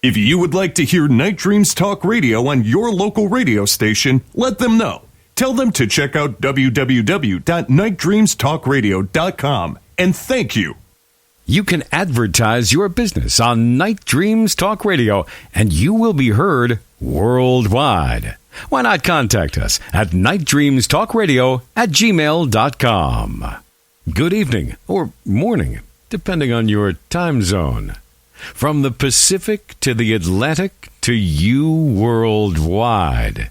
If you would like to hear Night Dreams Talk Radio on your local radio station, let them know. Tell them to check out www.nightdreamstalkradio.com, and thank you. You can advertise your business on Night Dreams Talk Radio, and you will be heard worldwide. Why not contact us at nightdreamstalkradio@gmail.com. Good evening or morning, depending on your time zone. From the Pacific to the Atlantic to you worldwide.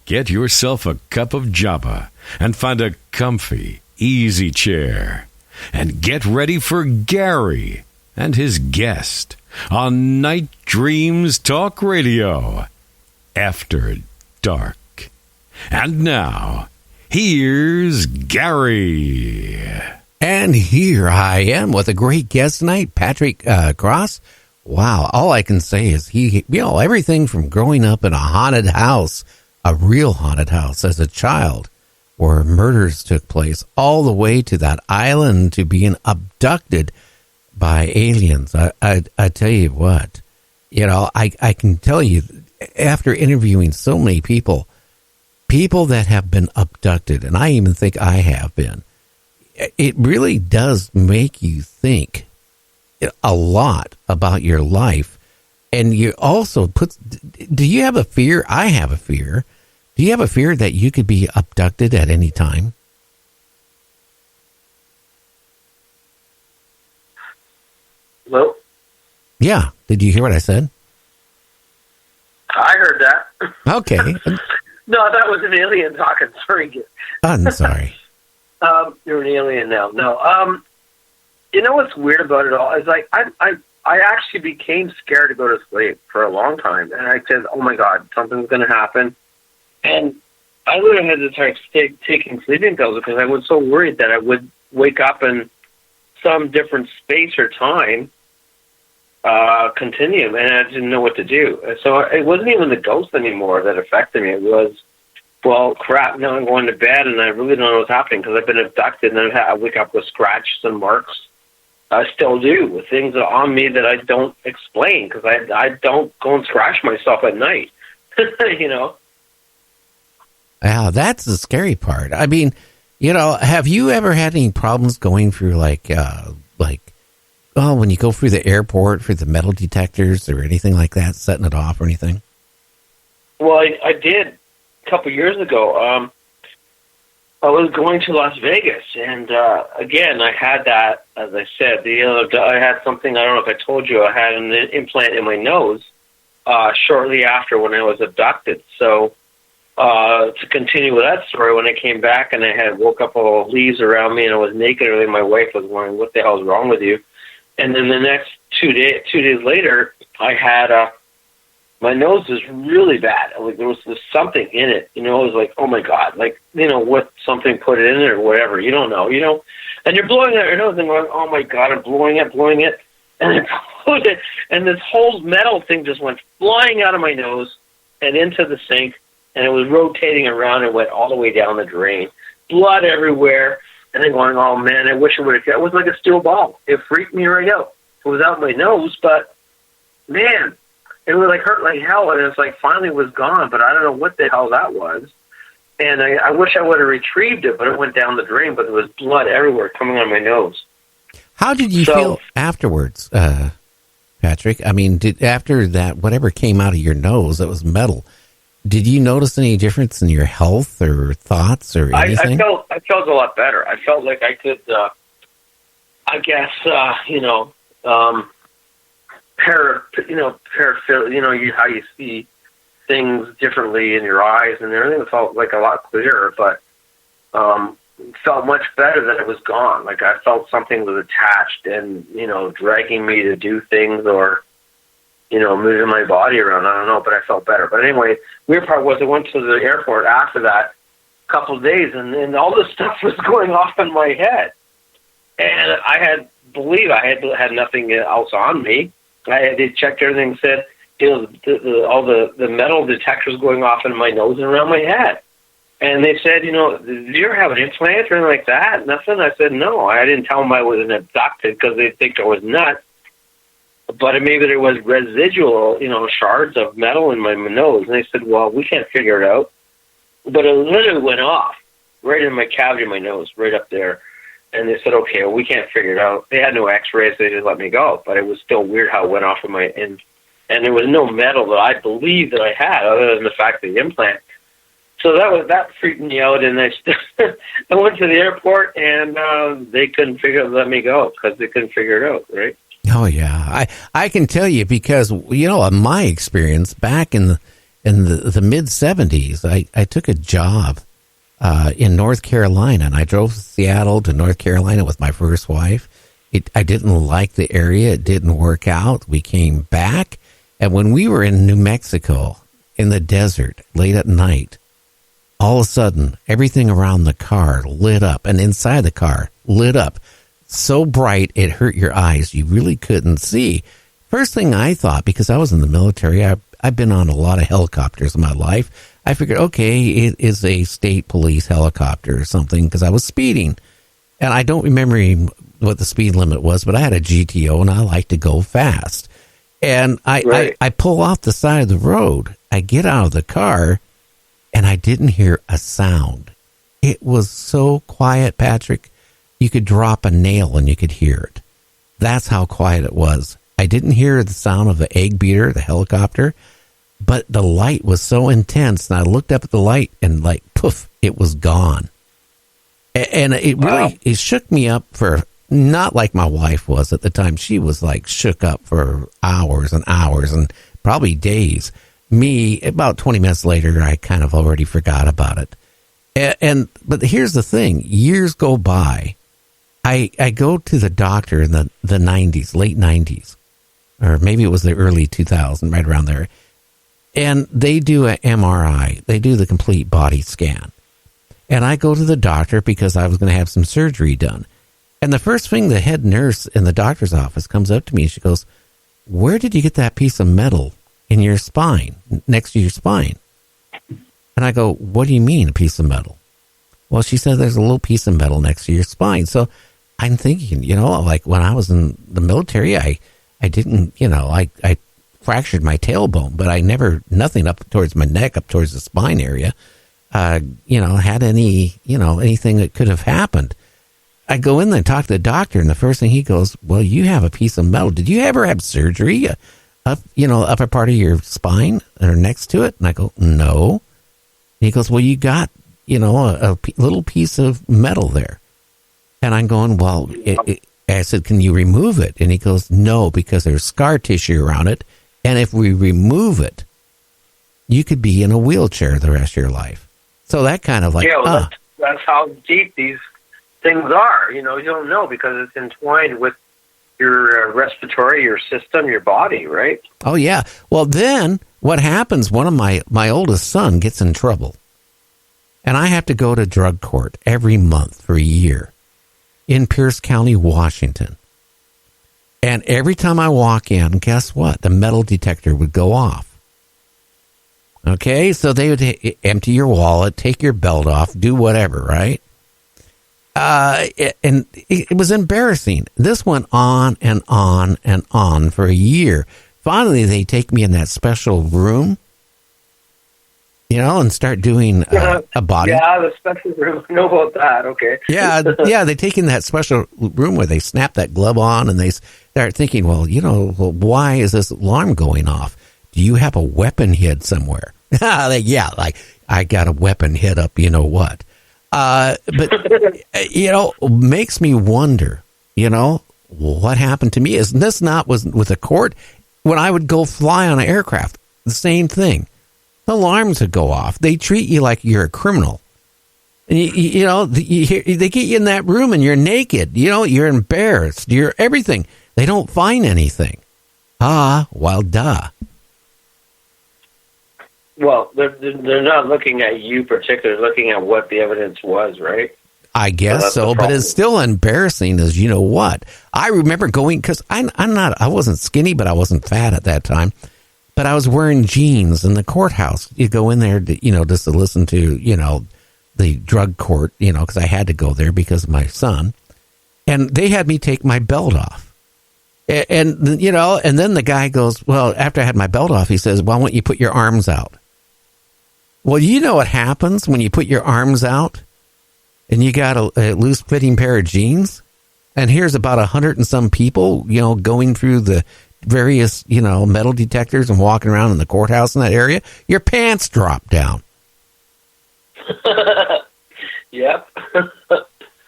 Get yourself a cup of Java and find a comfy, easy chair. And get ready for Gary and his guest on Night Dreams Talk Radio After Dark. And now, here's Gary. And here I am with a great guest tonight, Patrick Cross. Wow, all I can say is everything from growing up in a haunted house, a real haunted house as a child, where murders took place, all the way to that island to being abducted by aliens. I tell you what, I can tell you, after interviewing so many people that have been abducted, and I even think I have been, it really does make you think a lot about your life. And you also do you have a fear? I have a fear. Do you have a fear that you could be abducted at any time? Hello? Yeah. Did you hear what I said? I heard that. Okay. No, that was an alien talking. Sorry. I'm sorry. You're an alien now. No. You know what's weird about it all is I actually became scared to go to sleep for a long time, and I said, "Oh my God, something's going to happen," and I literally had to start taking sleeping pills because I was so worried that I would wake up in some different space or time continuum, and I didn't know what to do. And so it wasn't even the ghost anymore that affected me. It was, well, crap, now I'm going to bed, and I really don't know what's happening because I've been abducted, and I wake up with scratches and marks. I still do, with things on me that I don't explain because I don't go and scratch myself at night, Wow, that's the scary part. I mean, have you ever had any problems going through when you go through the airport for the metal detectors or anything like that, setting it off or anything? Well, I did a couple years ago. I was going to Las Vegas, and again, I had that, as I said, I had something, I don't know if I told you, I had an implant in my nose shortly after when I was abducted. So to continue with that story, when I came back and I had woke up all leaves around me and I was naked, and my wife was wondering, what the hell is wrong with you? And then the next 2 days later, I had my nose was really bad. Like there was something in it, it was like, oh my God, what something put it in it or whatever. You don't know, and you're blowing out your nose and going, oh my God, I'm blowing it, and I blew it, and this whole metal thing just went flying out of my nose and into the sink, and it was rotating around and went all the way down the drain, blood everywhere, and then going, oh man, I wish it would have. It was like a steel ball. It freaked me right out. It was out my nose, but man, it was hurt like hell, and it's finally was gone, but I don't know what the hell that was. And I wish I would have retrieved it, but it went down the drain, but there was blood everywhere coming on my nose. How did you feel afterwards, Patrick? I mean, after that, whatever came out of your nose, that was metal, did you notice any difference in your health or thoughts or anything? I felt a lot better. I felt like I could, how you see things differently in your eyes and everything felt like a lot clearer, but felt much better that it was gone. Like I felt something was attached and, dragging me to do things or, moving my body around. I don't know, but I felt better. But anyway, weird part was I went to the airport after that couple of days and all this stuff was going off in my head. And I had nothing else on me. They checked everything, said, all the metal detectors going off in my nose and around my head. And they said, did you ever have an implant or anything like that? Nothing. I said, no. I didn't tell them I was an abducted because they think I was nuts. but maybe there was residual, shards of metal in my nose. And they said, well, we can't figure it out. But it literally went off right in my cavity of my nose, right up there. And they said, okay, well, we can't figure it out. They had no x-rays. They just let me go. But it was still weird how it went off of my end. And there was no metal that I believed that I had other than the fact of the implant. So that freaked me out. And I went to the airport, and they couldn't let me go because they couldn't figure it out, right? Oh, yeah. I can tell you because, in my experience, back in the mid-'70s, I took a job in North Carolina, and I drove to Seattle to North Carolina with my first wife. I didn't like the area. It didn't work out. We came back, and when we were in New Mexico in the desert late at night, all of a sudden, everything around the car lit up, and inside the car lit up so bright it hurt your eyes. You really couldn't see. First thing I thought, because I was in the military, I've been on a lot of helicopters in my life. I figured, okay, it is a state police helicopter or something because I was speeding. And I don't remember what the speed limit was, but I had a GTO and I like to go fast. And I pull off the side of the road. I get out of the car and I didn't hear a sound. It was so quiet, Patrick. You could drop a nail and you could hear it. That's how quiet it was. I didn't hear the sound of the egg beater, the helicopter, but the light was so intense. And I looked up at the light and like, poof, it was gone. And it really, it shook me up for, not like my wife was at the time. She was like shook up for hours and hours and probably days. Me, about 20 minutes later, I kind of already forgot about it. But here's the thing. Years go by. I go to the doctor in the 90s, late 90s, or maybe it was the early 2000s, right around there. And they do an MRI. They do the complete body scan. And I go to the doctor because I was going to have some surgery done. And the first thing the head nurse in the doctor's office comes up to me and she goes, "Where did you get that piece of metal in your spine, next to your spine?" And I go, "What do you mean, a piece of metal?" Well, she said, "There's a little piece of metal next to your spine." So I'm thinking, like when I was in the military, I didn't, I fractured my tailbone, but I nothing up towards my neck, up towards the spine area, had any, anything that could have happened. I go in there and talk to the doctor, and the first thing he goes, "Well, you have a piece of metal. Did you ever have surgery up, upper part of your spine or next to it?" And I go, "No." And he goes, "Well, you got, a little piece of metal there." And I'm going, "Well," I said, "Can you remove it?" And he goes, "No, because there's scar tissue around it. And if we remove it, you could be in a wheelchair the rest of your life." So that kind of like, that's how deep these things are. You don't know because it's entwined with your respiratory, your system, your body, right? Oh, yeah. Well, then what happens, one of my oldest son gets in trouble. And I have to go to drug court every month for a year in Pierce County, Washington. And every time I walk in, guess what? The metal detector would go off. Okay, so they would empty your wallet, take your belt off, do whatever, right? And it was embarrassing. This went on and on and on for a year. Finally, they take me in that special room, and start doing a body. Yeah, the special room. I know about that. Okay. Yeah, they take in that special room where they snap that glove on and they start thinking, well, why is this alarm going off? Do you have a weapon hid somewhere? Yeah, like I got a weapon hid up, what. But, makes me wonder, what happened to me? Is this not was with a court? When I would go fly on an aircraft, the same thing. The alarms would go off. They treat you like you're a criminal. And they get you in that room and you're naked. You're embarrassed. You're everything. They don't find anything. Well, duh. Well, they're not looking at you particularly, looking at what the evidence was, right? I guess so, but it's still embarrassing as you know what. I remember going, because I wasn't skinny, but I wasn't fat at that time. But I was wearing jeans in the courthouse. You go in there, just to listen to, the drug court, because I had to go there because of my son. And they had me take my belt off. And, you know, and then the guy goes, well, after I had my belt off, he says, why don't you put your arms out? Well, you know what happens when you put your arms out and you got a loose-fitting pair of jeans? And here's about 100 and some people, you know, going through the various, you know, metal detectors and walking around in the courthouse in that area. Your pants drop down. Yep.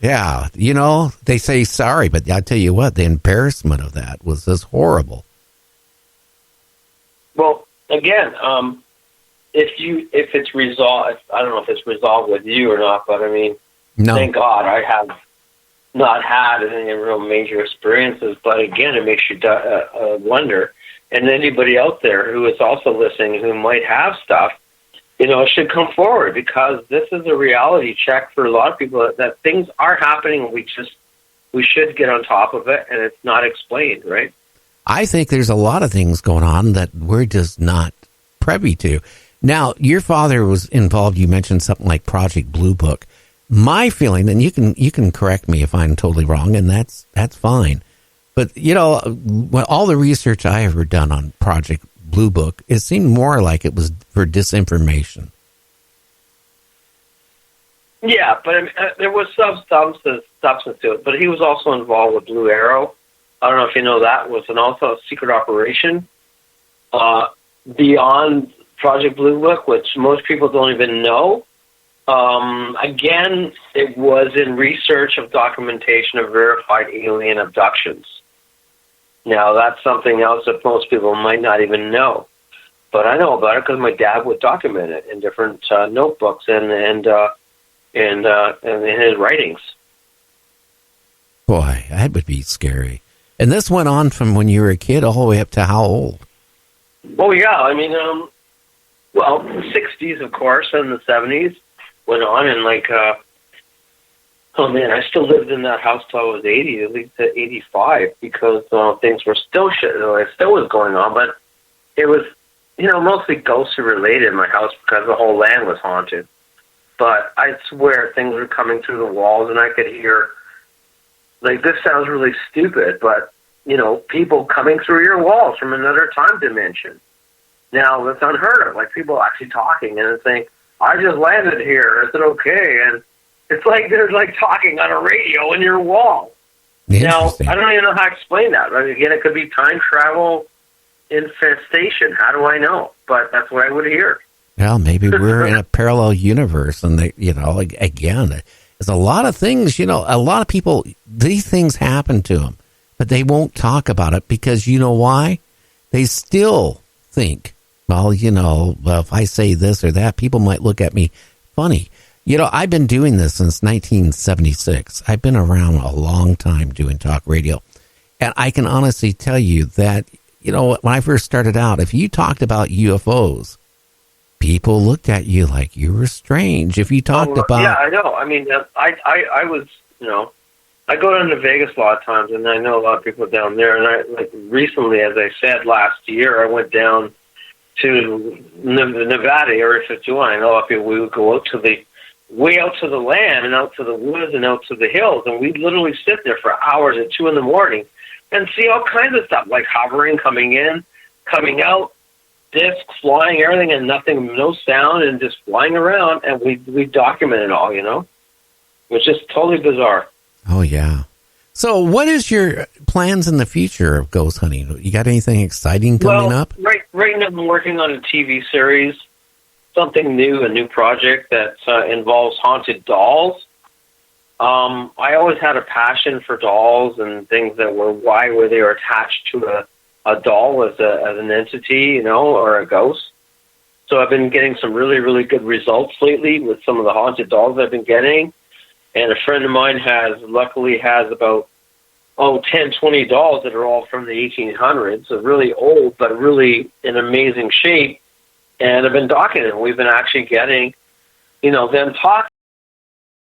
Yeah, you know, they say sorry, but I tell you what, the embarrassment of that was just horrible. Well, again, if it's resolved, I don't know if it's resolved with you or not, but I mean, No. thank God I have not had any real major experiences. But again, it makes you wonder. And anybody out there who is also listening who might have stuff, you know, should come forward, because this is a reality check for a lot of people that things are happening. We should get on top of it, and it's not explained, right? I think there's a lot of things going on that we're just not privy to. Now, your father was involved. You mentioned something like Project Blue Book. My feeling, and you can correct me if I'm totally wrong, and that's fine. But, you know, all the research I ever done on Project Blue Book, it seemed more like it was for disinformation. Yeah, but I mean, there was some substance to it. But he was also involved with Blue Arrow. I don't know if you know that was also a secret operation beyond Project Blue Book, which most people don't even know. Again, it was in research of documentation of verified alien abductions. Now, that's something else that most people might not even know. But I know about it because my dad would document it in different notebooks and in his writings. Boy, that would be scary. And this went on from when you were a kid all the way up to how old? Oh, yeah. I mean, well, the 60s, of course, and the 70s went on. And, like, oh, man, I still lived in that house till I was 80, at least to 85, because things were still shit. It still was going on. But it was, you know, mostly ghostly related in my house because the whole land was haunted. But I swear things were coming through the walls, and I could hear, like, this sounds really stupid, but, you know, people coming through your walls from another time dimension. Now, that's unheard of, like people actually talking and saying, I just landed here, is it okay? And it's like they're like talking on a radio in your wall. Now, I don't even know how to explain that. I mean, again, it could be time travel infestation. How do I know? But that's what I would hear. Well, maybe we're in a parallel universe, and they, you know, again, there's a lot of things. You know, a lot of people, these things happen to them, but they won't talk about it because you know why? They still think, well, you know, if I say this or that, people might look at me funny. You know, I've been doing this since 1976. I've been around a long time doing talk radio, and I can honestly tell you that, you know, when I first started out, if you talked about UFOs, people looked at you like you were strange. If you talked about... Yeah, I know. I mean, I was, you know, I go down to Vegas a lot of times, and I know a lot of people down there. And I, like, recently, as I said, last year, I went down to Nevada, Area 51. I know a lot of people, we would go out to the, way out to the land and out to the woods and out to the hills, and we'd literally sit there for hours at 2 in the morning and see all kinds of stuff, like hovering, coming in, coming out, discs flying, everything, and nothing, no sound, and just flying around, and we document it all, you know? It was just totally bizarre. Oh, yeah. So what is your plans in the future of ghost hunting? You got anything exciting coming up? Right now I'm working on a TV series, something new, a new project that involves haunted dolls. I always had a passion for dolls and things that were, why were they attached to a doll as an entity, you know, or a ghost. So I've been getting some really, really good results lately with some of the haunted dolls I've been getting. And a friend of mine luckily has about, 10, 20 dolls that are all from the 1800s, so really old, but really in amazing shape. And I've been documenting them. We've been actually getting, you know, them talking